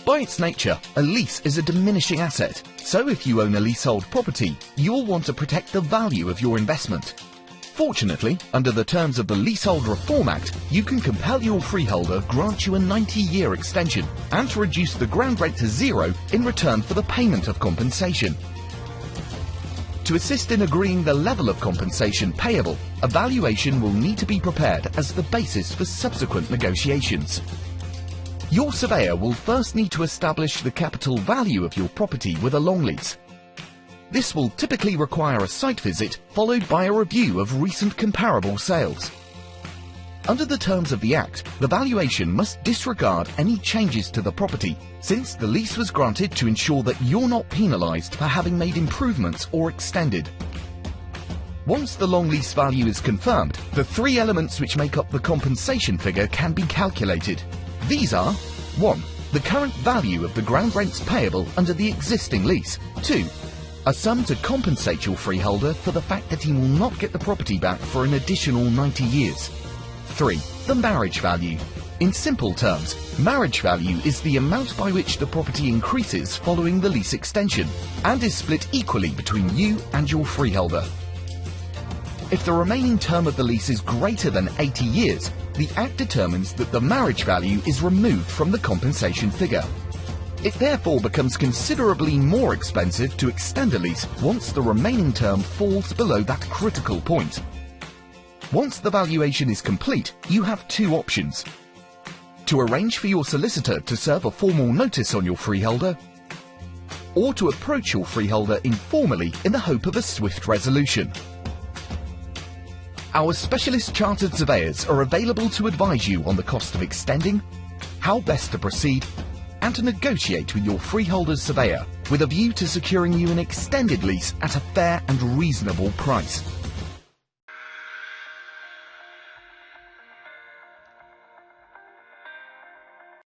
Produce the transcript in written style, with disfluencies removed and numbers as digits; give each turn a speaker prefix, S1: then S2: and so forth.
S1: By its nature, a lease is a diminishing asset, so if you own a leasehold property, you'll want to protect the value of your investment. Fortunately, under the terms of the Leasehold Reform Act, you can compel your freeholder grant you a 90-year extension and to reduce the ground rent to zero in return for the payment of compensation. To assist in agreeing the level of compensation payable, a valuation will need to be prepared as the basis for subsequent negotiations. Your surveyor will first need to establish the capital value of your property with a long lease. This will typically require a site visit followed by a review of recent comparable sales. Under the terms of the Act, the valuation must disregard any changes to the property, since the lease was granted to ensure that you're not penalised for having made improvements or extended. Once the long lease value is confirmed, the three elements which make up the compensation figure can be calculated. These are 1. The current value of the ground rents payable under the existing lease. 2. A sum to compensate your freeholder for the fact that he will not get the property back for an additional 90 years. 3. The marriage value. In simple terms, marriage value is the amount by which the property increases following the lease extension and is split equally between you and your freeholder. If the remaining term of the lease is greater than 80 years, the Act determines that the marriage value is removed from the compensation figure. It therefore becomes considerably more expensive to extend a lease once the remaining term falls below that critical point. Once the valuation is complete, you have two options: to arrange for your solicitor to serve a formal notice on your freeholder, or to approach your freeholder informally in the hope of a swift resolution. Our specialist chartered surveyors are available to advise you on the cost of extending, how best to proceed, and to negotiate with your freeholder's surveyor with a view to securing you an extended lease at a fair and reasonable price.